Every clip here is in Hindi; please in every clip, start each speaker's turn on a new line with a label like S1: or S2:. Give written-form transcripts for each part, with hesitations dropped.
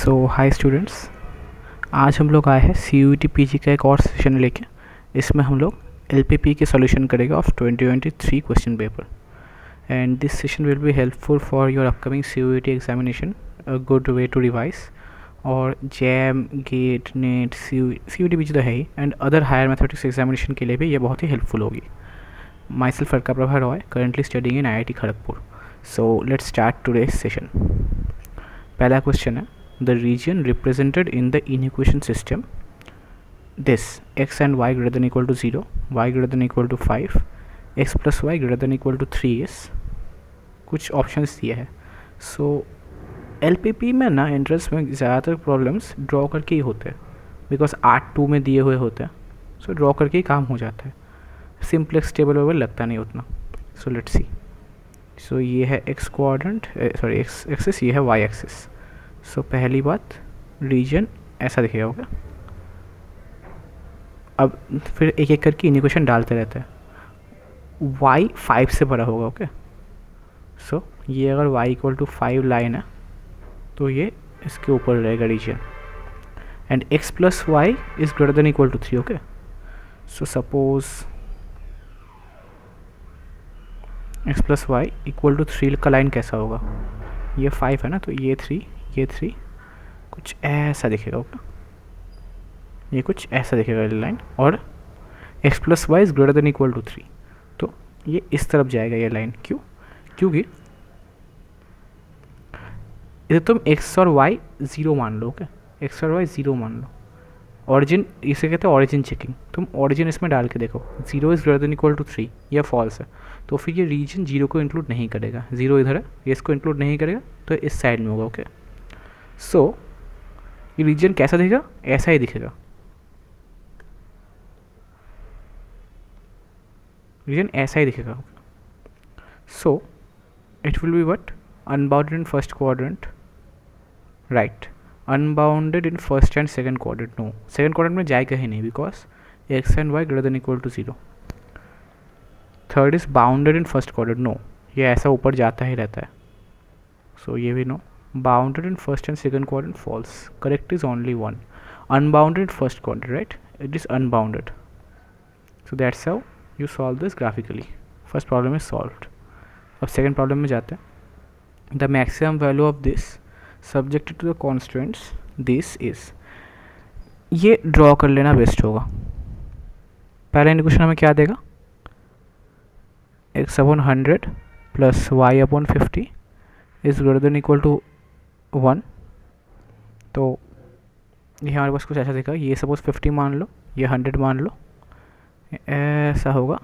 S1: सो हाय स्टूडेंट्स, आज हम लोग आए हैं CUET PG का एक और सेशन लेके। इसमें हम लोग LPP के सॉल्यूशन करेंगे of 2023 question paper and this session will be helpful for your upcoming CUET examination, a good way to revise. और JAM, GATE, NET, CUET PG तो है ही, and other higher mathematics examination के लिए भी ये बहुत ही हेल्पफुल होगी। Myself Arka Prabha Roy, currently studying in IIT Kharagpur. So let's start today's session. पहला क्वेश्चन है, the region represented in the inequation system, this x and y greater than equal to 0, y greater than equal to 5, x plus y greater than equal to 3 is कुछ ऑप्शंस दिए हैं। सो LPP में ना एंट्रेंस में ज़्यादातर प्रॉब्लम्स ड्रॉ करके ही होते हैं, बिकॉज 8-2 में दिए हुए होते हैं। सो ड्रॉ करके ही काम हो जाता है, सिंपलेक्स टेबल वेबल लगता नहीं उतना। So let's see. सो ये है x quadrant, sorry x axis, ये है वाई एक्सिस। सो पहली बात, रीजन ऐसा दिखेगा। ओके, अब फिर एक एक करके इनिक्वेशन डालते रहते हैं। y 5 से बड़ा होगा। ओके, सो ये अगर y इक्वल टू 5 लाइन है तो ये इसके ऊपर रहेगा region, and x plus y is greater than equal to 3। Okay, so suppose x plus y equal to 3 का लाइन कैसा होगा, ये 5 है ना, तो ये 3, ये 3 कुछ ऐसा दिखेगा। ओके, ये कुछ ऐसा दिखेगा लाइन, और x plus y is greater than equal to 3, तो ये इस तरफ जाएगा ये लाइन। क्यों? क्योंकि इधर तुम x और y 0 मान लो। ओके, x और y 0 मान लो। ऑरिजिन, इसे कहते हैं ऑरिजिन चेकिंग। तुम ऑरिजिन इसमें डाल के देखो, 0 is greater than equal to 3, यह फॉल्स है, तो फिर ये रीजन 0 को इंक्लूड नहीं करेगा। 0 इधर है, ये इसको इंक्लूड नहीं करेगा, तो इस साइड में होगा। ओके, सो ये रीजन कैसा दिखेगा? ऐसा ही दिखेगा। रीजन ऐसा ही दिखेगा। So it will be what? Unbounded in first quadrant, right. Unbounded in first and second quadrant, no, second quadrant में जाएगा ही नहीं, because x and y greater than equal to 0। Third is bounded in first quadrant, no, ये ऐसा ऊपर जाता ही रहता है, सो ये भी no. Bounded in first and second quadrant, false. Correct is only one. Unbounded in first quadrant, right? It is unbounded. So that's how you solve this graphically. First problem is solved. अब second problem में जाते हैं। The maximum value of this subjected to the constraints this is, ये ड्रॉ कर लेना बेस्ट होगा। पहला इंडिकेशन हमें क्या देगा? x upon 100 plus y upon 50 is greater than equal to 1। तो ये हमारे पास कुछ ऐसा दिखा, ये सपोज 50 मान लो, ये 100 मान लो, ऐसा होगा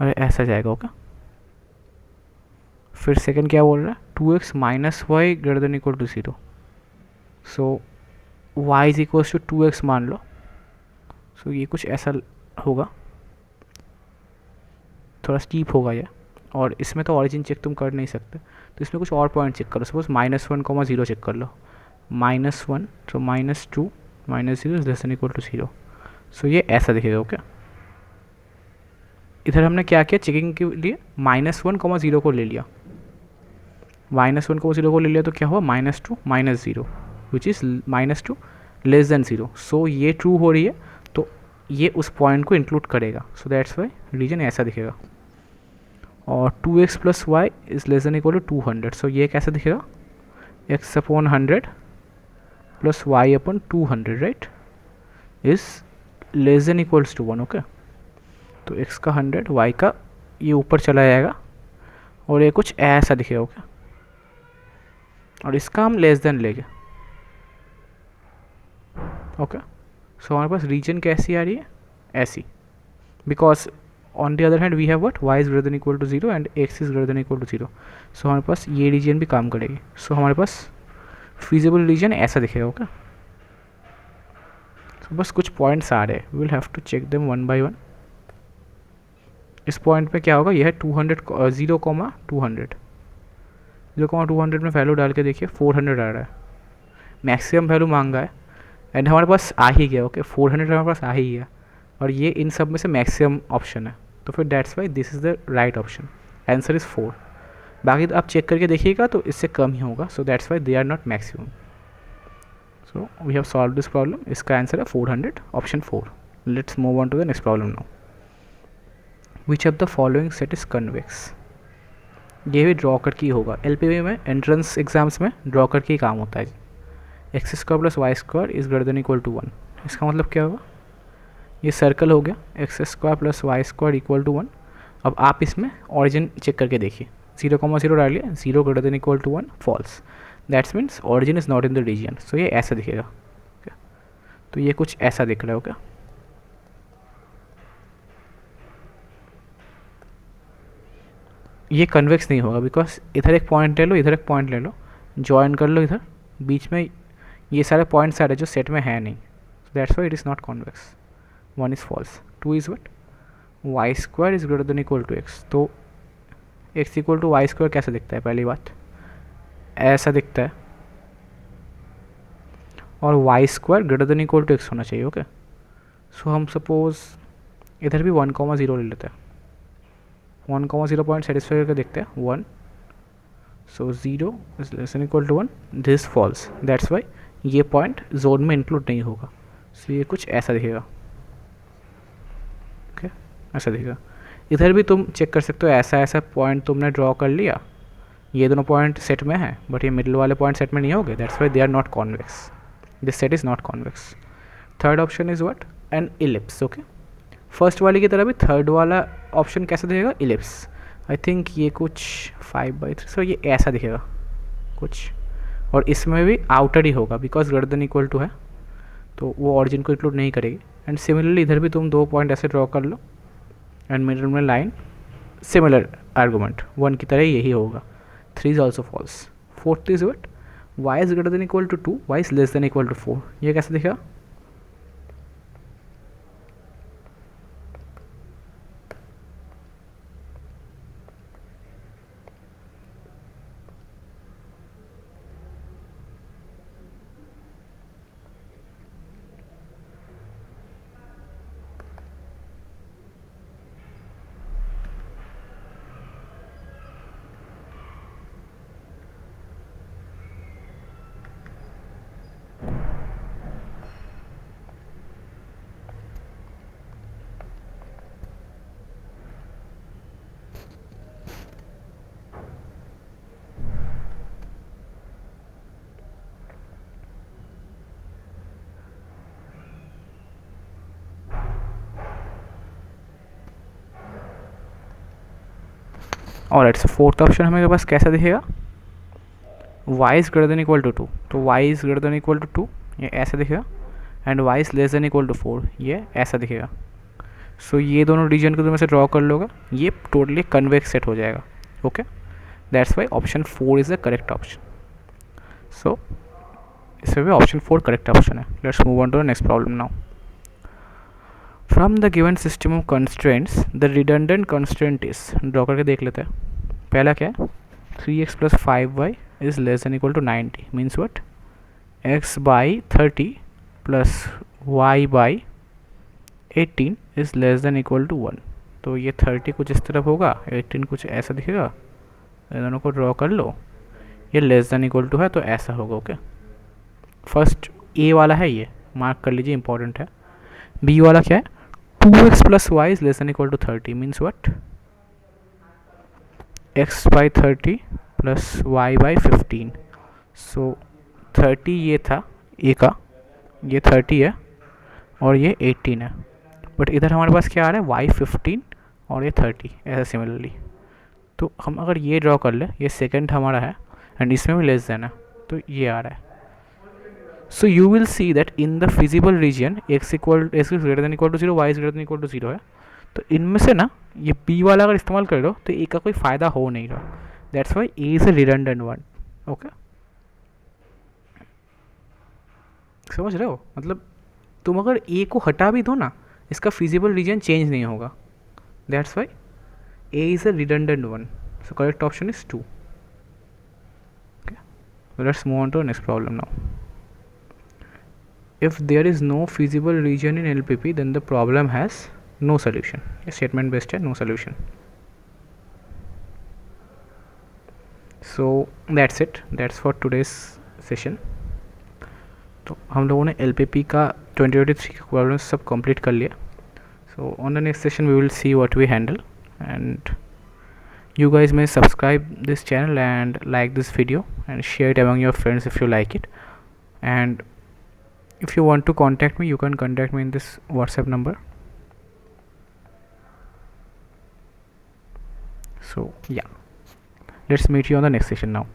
S1: और ऐसा जाएगा। ओके, फिर सेकंड क्या बोल रहा है? 2x minus y greater than equal to 0। So y is equal to 2x मान लो, सो ये कुछ ऐसा होगा, थोड़ा स्टीप होगा ये। और इसमें तो ऑरिजिन चेक तुम कर नहीं सकते, तो इसमें कुछ और पॉइंट चेक करो। सपोज -1, 0 चेक कर लो, -1, तो -2, -0 is less than equal to 0। So ये ऐसा दिखेगा। ओके, इधर हमने क्या किया? चेकिंग के लिए -1, 0 को ले लिया। -1, 0 को ले लिया तो क्या हुआ? -2, -0 which is -2 less than 0। So ये ट्रू हो रही है, तो ये उस पॉइंट को इंक्लूड करेगा। सो दैट्स वाई रीजन ऐसा दिखेगा। और 2x plus y is less than equal to 200। So ये कैसे दिखेगा? x upon 100 plus y upon 200, right, is less than equals to 1। Okay, तो x का 100, y का ये ऊपर चला जाएगा और ये कुछ ऐसा दिखेगा। ओके, और इसका हम लेस देन लेंगे। ओके, सो हमारे पास रीजन कैसी आ रही है? ऐसी, because on the other hand we have what? y is greater than equal to 0 and x is greater than equal to 0। सो हमारे पास ये रीजन भी काम करेगी। सो हमारे पास feasible रीजन ऐसा दिखेगा। ओके, सो बस कुछ पॉइंट्स आ रहे हैं, we will have to check them one by one। इस पॉइंट पे क्या होगा? यह है 200, 0,200 में वैल्यू डाल के देखिए 400 आ रहा है। मैक्सिमम वैल्यू मांगा है एंड हमारे पास आ ही गया। ओके, 400 हमारे पास आ ही गया, और ये इन सब में से मैक्सिमम ऑप्शन है, तो फिर that's why this is the right option. Answer is 4। बाकी आप चेक करके देखिएगा तो इससे कम ही होगा, so that's why they are not maximum. So we have solved this problem. इसका आंसर है 400, option 4. Let's move on to the next problem now. Which of the following set is convex? ये भी ड्रॉ करके ही होगा. LPV में एंट्रेंस एग्जाम्स में ड्रॉ करके ही काम होता है. X square plus y square is greater than equal to 1. इसका मतलब क्या होगा? ये सर्कल हो गया. X square plus y square equal to 1. अब आप इसमें ऑरिजिन चेक करके देखिए. 0,0 डालिए. 0 greater than equal to 1, false. That's means origin is not in the region. सो ये ऐसा दिखेगा. तो ये कुछ ऐसा दिख रहा है. ओके, ये कन्वेक्स नहीं होगा बिकॉज इधर एक पॉइंट ले लो, इधर एक पॉइंट ले लो, ज्वाइन कर लो इधर, बीच में ये सारे पॉइंट्स आ रहे जो सेट में है नहीं. That's why it is not convex. 1 is false. 2 is what? Y square is greater than equal to x. तो x equal to y square कैसे दिखता है? पहली बात ऐसा दिखता है, और y square greater than equal to x होना चाहिए. ओके, सो हम सपोज इधर भी 1,0 ले लेते हैं. 1,0 पॉइंट सेटिस्फाई करके देखते हैं. 1, so 0 is less than equal to 1. This false. That's why ये पॉइंट जोन में इंक्लूड नहीं होगा. सो ये कुछ ऐसा दिखेगा. ओके, ऐसा दिखेगा. इधर भी तुम चेक कर सकते हो. ऐसा ऐसा पॉइंट तुमने ड्रॉ कर लिया. ये दोनों पॉइंट सेट में है, बट ये मिडिल वाले पॉइंट सेट में नहीं होंगे. That's why they are not convex. This set is not convex. Third option is what? An ellipse. Okay, first वाले की तरह भी थर्ड वाला ऑप्शन कैसा दिखेगा? इलिप्स. आई थिंक ये कुछ 5/3. सो ये ऐसा दिखेगा कुछ. और इसमें भी आउटर ही होगा because greater than equal to है, तो वो ऑरिजिन को इंक्लूड नहीं करेगी. एंड सिमिलरली इधर भी तुम 2 पॉइंट ऐसे ड्रॉ कर लो, एंड मिडिल में लाइन. सिमिलर आर्गूमेंट 1 की तरह यही होगा. 3 is also false. 4th is what? Y is greater than equal to 2, y is less than equal to 4. ये कैसे दिखेगा? और इट्स 4th ऑप्शन हमारे पास कैसा दिखेगा? y is greater than equal to 2. तो y is greater than equal to 2, ये ऐसा दिखेगा. And y is less than equal to 4, ये ऐसा दिखेगा. सो ये दोनों रीजन को तुम ऐसे ड्रॉ कर लोगे, ये टोटली कन्वेक्स सेट हो जाएगा. Okay, that's why option 4 is the correct option. So इसमें भी ऑप्शन 4 करेक्ट ऑप्शन है. Let's move on to the next problem now. From the given system of constraints the redundant constraint is. Draw करके देख लेते हैं. पहला क्या है? 3x plus 5y is less than equal to 90. Means what? x by 30 plus y by 18 is less than equal to 1. तो ये 30 कुछ इस तरफ होगा, 18 कुछ ऐसा दिखेगा. ये दोनों को ड्रॉ कर लो. ये लेस देन इक्वल टू है तो ऐसा होगा. ओके, फर्स्ट ए वाला है, ये मार्क कर लीजिए, इंपॉर्टेंट है. बी वाला क्या है? 2x plus y is less than equal to 30. Means what? x by 30 plus y by 15. So 30 ये था ए का, ये 30 है और ये 18 है. बट इधर हमारे पास क्या आ रहा है? y 15 और ये 30 ऐसा सिमिलरली. तो हम अगर ये ड्रॉ कर ले, ये सेकंड हमारा है एंड इसमें भी लेस देन है, तो ये आ रहा है. So you will see that in the feasible region x greater than equal to 0, y is greater than equal to 0 है. तो इनमें से ना ये b वाला अगर इस्तेमाल कर लो तो ए का कोई फ़ायदा हो नहीं रहा. That's why A is a redundant one. Okay, समझ रहे हो? मतलब तुम अगर ए को हटा भी दो ना, इसका फिजिबल रीजन चेंज नहीं होगा. That's why A is a redundant one. So correct option is 2. Okay, let's move on to next problem now. If there is no feasible region in LPP, then the problem has no solution. ये statement based है, no solution. So that's it. That's for today's session. तो हम लोगों ने LPP का 2023 का प्रॉब्लम सब कंप्लीट कर लिया. So on the next session we will see what we handle, and you guys may subscribe this channel and like this video and share it among your friends if you like it. And if you want to contact me, you can contact me in this WhatsApp number. So yeah, let's meet you on the next session now.